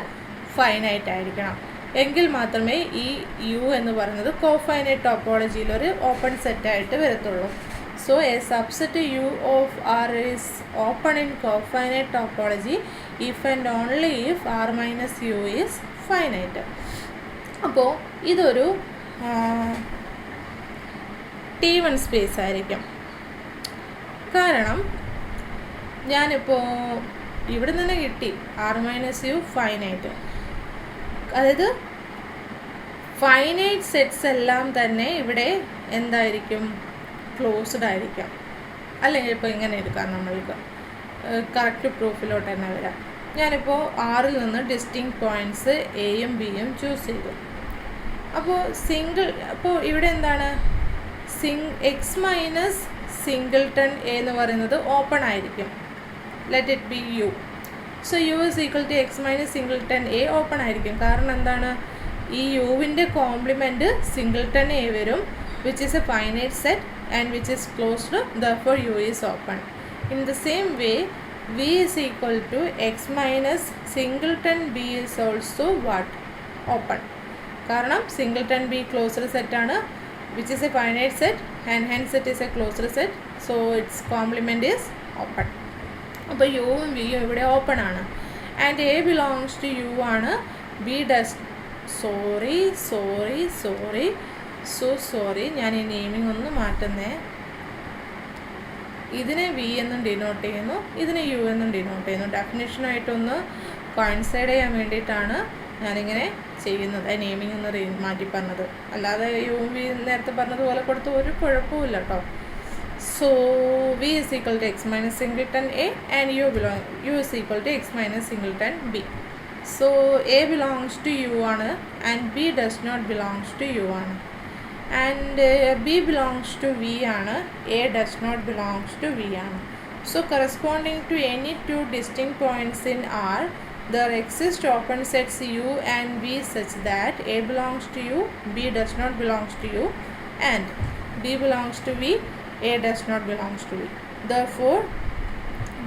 Speaker 1: ഫൈനൈറ്റ് ആയിരിക്കണം. എങ്കിൽ മാത്രമേ ഈ യു എന്ന് പറയുന്നത് കോഫൈനൈറ്റ് ടോപ്പോളജിയിലൊരു ഓപ്പൺ സെറ്റായിട്ട് വരത്തുള്ളൂ. So a subset U of R is open in cofinite topology if and only if R minus U is finite. അപ്പോൾ ഇതൊരു T1 സ്പേസ് ആയിരിക്കും. കാരണം ഞാനിപ്പോൾ ഇവിടെ നിന്ന് കിട്ടി ആർ മൈനസ് യു ഫൈനൈറ്റ്, അതായത് ഫൈനൈറ്റ് സെറ്റ്സ് എല്ലാം തന്നെ ഇവിടെ എന്തായിരിക്കും? ക്ലോസ്ഡ് ആയിരിക്കാം. അല്ലെങ്കിൽ ഇപ്പോൾ ഇങ്ങനെ എടുക്കാം, നമ്മൾക്ക് കറക്റ്റ് പ്രൂഫിലോട്ട് തന്നെ വരാം. ഞാനിപ്പോൾ ആറിൽ നിന്ന് ഡിസ്റ്റിങ് പോയിൻറ്റ്സ് എയും ബിയും ചൂസ് ചെയ്തു. അപ്പോൾ ഇവിടെ എന്താണ്? എക്സ് മൈനസ് സിംഗിൾട്ടൺ എ എന്ന് പറയുന്നത് ഓപ്പൺ ആയിരിക്കും. Let it be U. So U is equal to X minus singleton A open ആയിരിക്കും. കാരണം എന്താണ്? ഈ യുവിൻ്റെ കോംപ്ലിമെൻറ്റ് സിംഗിൾട്ടൺ എ വരും, which is a finite set and which is closed, therefore U is open. In the same way V is equal to X minus singleton B is also what? Open. കാരണം singleton B closed സെറ്റാണ്, which is a finite set and hence it is a closed set, so its complement is open. അപ്പോൾ യുവും വിയും ഇവിടെ open ആണ്. And A belongs to U ആണ്. B does sorry ഞാൻ ഈ naming ഒന്ന് മാറ്റുന്നേ. ഇതിനെ വി എന്നും ഡിനോട്ട് ചെയ്യുന്നു, ഇതിനെ യു എന്നും ഡിനോട്ട് ചെയ്യുന്നു. ഡെഫിനേഷനായിട്ടൊന്ന് കോയിൻസൈഡ് ചെയ്യാൻ വേണ്ടിയിട്ടാണ് ഞാനിങ്ങനെ ചെയ്യുന്നത്, നെയിമിംഗ് ഒന്ന് മാറ്റി പറഞ്ഞത്. അല്ലാതെ യു വി നേരത്തെ പറഞ്ഞതുപോലെ കൊടുത്ത് ഒരു കുഴപ്പമില്ല കേട്ടോ. So V is equal to X minus singleton A and U is equal to X minus singleton B. So A belongs to U ആണ് and B does not belongs to U ആണ്. And B belongs to V ആണ്, A does not belongs to V ആണ്. So corresponding to any two distinct points in R, there exist open sets U and V such that A belongs to U, B does not belongs to U, and B belongs to V, A does not belongs to V. Therefore,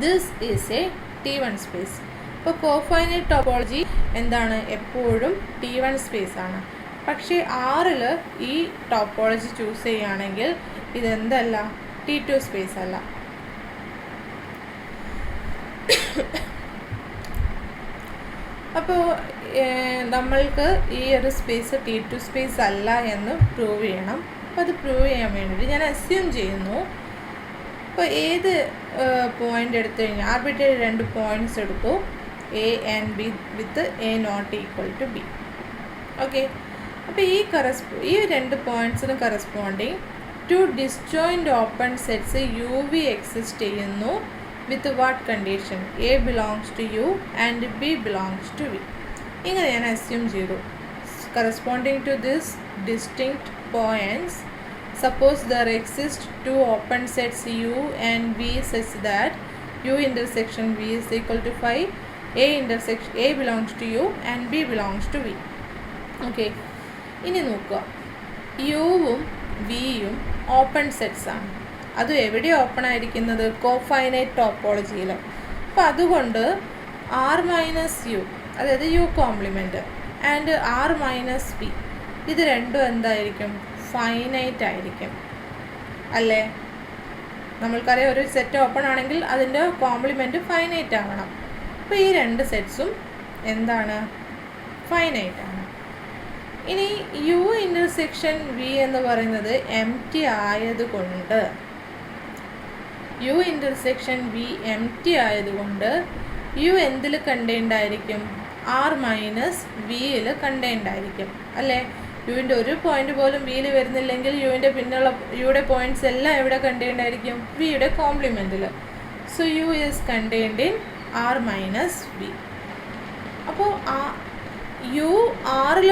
Speaker 1: this is a T1 space. ഇപ്പോൾ കോഫൈനൈറ്റ് topology എന്താണ്? എപ്പോഴും T1 space ആണ്. പക്ഷേ ആറിൽ ഈ topology choose ചെയ്യുകയാണെങ്കിൽ ഇതെന്തല്ല? T2 space അല്ല. അപ്പോൾ നമ്മൾക്ക് ഈ ഒരു സ്പേസ് T2 സ്പേസ് അല്ല എന്ന് പ്രൂവ് ചെയ്യണം. അപ്പോൾ അത് പ്രൂവ് ചെയ്യാൻ വേണ്ടിയിട്ട് ഞാൻ അസ്യൂം ചെയ്യുന്നു, ഇപ്പോൾ ഏത് പോയിൻ്റ് എടുത്തു കഴിഞ്ഞാൽ ആർബിട്രറി രണ്ട് പോയിൻറ്റ്സ് എടുത്തു, A and B with A not equal to B. Okay, അപ്പോൾ ഈ രണ്ട് പോയിൻറ്റ്സിന് corresponding to disjoint open sets U V exist ചെയ്യുന്നു with what condition A belongs to U and B belongs to V. ഇങ്ങനെ ഞാൻ assume ചെയ്തു. Corresponding to this distinct points, suppose there exist two open sets U and V such that U intersection V is equal to phi, A belongs to U and B belongs to V. Okay, ഇനി നോക്കുക, യുവും വിയും open sets ആണ്. അത് എവിടെ open ആയിരിക്കുന്നത്? കോഫൈനൈറ്റ് ടോപ്പോളജിയിൽ. അപ്പോൾ അതുകൊണ്ട് ആർ മൈനസ് യു, അതായത് U complement, and R minus V, ഇത് രണ്ടും എന്തായിരിക്കും? ഫൈനൈറ്റ് ആയിരിക്കും അല്ലേ? നമ്മൾക്കറിയാം ഒരു സെറ്റ് ഓപ്പൺ ആണെങ്കിൽ അതിൻ്റെ കോംപ്ലിമെൻറ്റ് ഫൈനൈറ്റ് ആവണം. അപ്പോൾ ഈ രണ്ട് സെറ്റ്സും എന്താണ്? ഫൈനൈറ്റ് ആണ്. ഇനി യു ഇൻ്റർസെക്ഷൻ വി എന്ന് പറയുന്നത് എം ടി ആയതുകൊണ്ട്, U intersection V empty ആയതുകൊണ്ട് യു എന്തിൽ കണ്ടെയ്ൻഡ് ആയിരിക്കും? ആർ മൈനസ് വിയിൽ കണ്ടെയ്ൻഡ് ആയിരിക്കും അല്ലേ? യുവിൻ്റെ ഒരു പോയിന്റ് പോലും വിയിൽ വരുന്നില്ലെങ്കിൽ യുടെ പോയിൻറ്റ്സ് എല്ലാം എവിടെ കണ്ടെയ്ൻഡ് ആയിരിക്കും? വിയുടെ കോംപ്ലിമെൻറ്റിൽ. So U is contained in R minus V. അപ്പോൾ യു ആറിൽ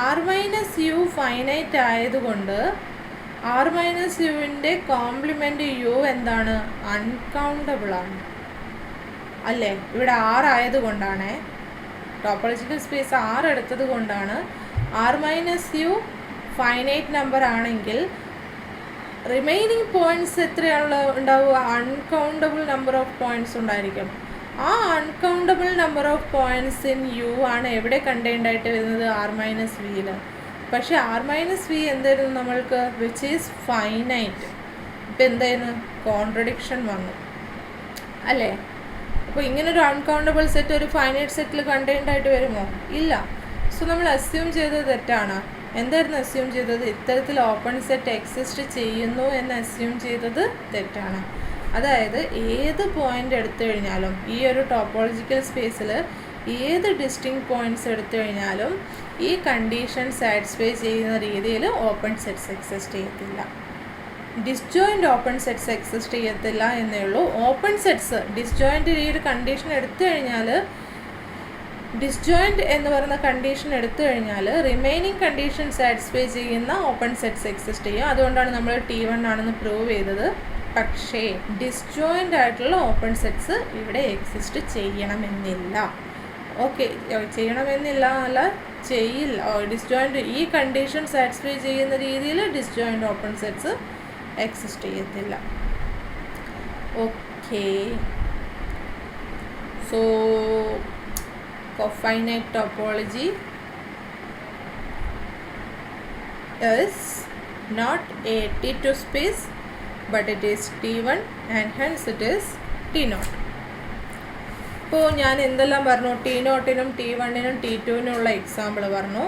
Speaker 1: ആർ മൈനസ് യു ഫൈനൈറ്റ് ആയതുകൊണ്ട് ആർ മൈനസ് യുവിൻ്റെ കോംപ്ലിമെൻറ്റ് യു എന്താണ്? അൺകൗണ്ടബിൾ ആണ് അല്ലേ? ഇവിടെ ആർ ആയതുകൊണ്ടാണ്, ടോപ്പോളജിക്കൽ സ്പേസ് ആർ എടുത്തത് കൊണ്ടാണ്. R minus U finite number ആണെങ്കിൽ റിമൈനിങ് പോയിൻറ്റ്സ് എത്രയാണല്ലോ ഉണ്ടാവുക? അൺകൗണ്ടബിൾ നമ്പർ ഓഫ് പോയിൻറ്റ്സ് ഉണ്ടായിരിക്കും. ആ uncountable number of points in U ആണ് എവിടെ കണ്ടെയ്ൻഡ് ആയിട്ട് വരുന്നത്? ആർ മൈനസ് വിയിൽ. പക്ഷേ ആർ മൈനസ് വി എന്തായിരുന്നു നമ്മൾക്ക്? Which is finite. ഇപ്പം എന്തായിരുന്നു? കോൺട്രഡിക്ഷൻ വന്നു അല്ലേ? അപ്പോൾ ഇങ്ങനൊരു അൺകൗണ്ടബിൾ സെറ്റ് ഒരു ഫൈനൈറ്റ് സെറ്റിൽ കണ്ടെയ്ൻഡ് ആയിട്ട് വരുമോ? ഇല്ല. സോ നമ്മൾ അസ്യൂം ചെയ്തത് തെറ്റാണ്. എന്തായിരുന്നു അസ്യൂം ചെയ്തത്? ഇത്തരത്തിൽ ഓപ്പൺ സെറ്റ് എക്സിസ്റ്റ് ചെയ്യുന്നു എന്ന് അസ്യൂം ചെയ്തത് തെറ്റാണ്. അതായത് ഏത് പോയിൻ്റ് എടുത്തു കഴിഞ്ഞാലും ഈ ഒരു ടോപ്പോളജിക്കൽ സ്പേസിൽ ഏത് ഡിസ്റ്റിങ്ക്റ്റ് പോയിൻറ്റ്സ് എടുത്തു കഴിഞ്ഞാലും ഈ കണ്ടീഷൻ സാറ്റിസ്ഫൈ ചെയ്യുന്ന രീതിയിൽ ഓപ്പൺ സെറ്റ്സ് എക്സിസ്റ്റ് ചെയ്യത്തില്ല. ഡിസ്ജോയിൻറ്റ് ഓപ്പൺ സെറ്റ്സ് എക്സിസ്റ്റ് ചെയ്യത്തില്ല എന്നേ ഉള്ളൂ. ഓപ്പൺ സെറ്റ്സ് ഡിസ്ജോയിൻറ്റ് ഈ ഒരു കണ്ടീഷൻ എടുത്തു കഴിഞ്ഞാൽ, ഡിസ്ജോയിൻറ്റ് എന്ന് പറയുന്ന കണ്ടീഷൻ എടുത്തു കഴിഞ്ഞാൽ റിമൈനിങ് കണ്ടീഷൻ സാറ്റിസ്ഫൈ ചെയ്യുന്ന ഓപ്പൺ സെറ്റ്സ് എക്സിസ്റ്റ് ചെയ്യും. അതുകൊണ്ടാണ് നമ്മൾ T1 ആണെന്ന് പ്രൂവ് ചെയ്തത്. പക്ഷേ ഡിസ്ജോയിൻ്റ് ആയിട്ടുള്ള ഓപ്പൺ സെറ്റ്സ് ഇവിടെ എക്സിസ്റ്റ് ചെയ്യണമെന്നില്ല. ഓക്കെ, ചെയ്യണമെന്നില്ല അല്ല, ചെയ്യില്ല. ഡിസ്ജോയിൻറ്റ് ഈ കണ്ടീഷൻ സാറ്റിസ്ഫൈ ചെയ്യുന്ന രീതിയിൽ ഡിസ്ജോയിൻറ്റ് ഓപ്പൺ സെറ്റ്സ് എക്സിസ്റ്റ് ചെയ്യത്തില്ല. Okay, so cofinite topology is not a T2 space but it is T1 and hence it is T0. ഇപ്പോൾ ഞാൻ എന്തെല്ലാം പറഞ്ഞു? T0-നും T1-നും T2-നുള്ള എക്സാമ്പിൾ പറഞ്ഞു.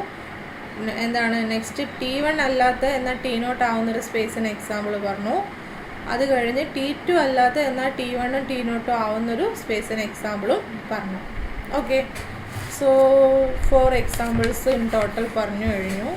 Speaker 1: എന്താണ് നെക്സ്റ്റ്? T1 അല്ലാത്ത എന്നാൽ T0 ആവുന്നൊരു സ്പേസിന് എക്സാമ്പിൾ പറഞ്ഞു. അത് കഴിഞ്ഞ് T2 അല്ലാത്ത എന്നാൽ T1-ഉം T0 ആവുന്നൊരു സ്പേസിന് എക്സാമ്പിളും പറഞ്ഞു. Okay, so 4 examples in total പറഞ്ഞു കഴിഞ്ഞു.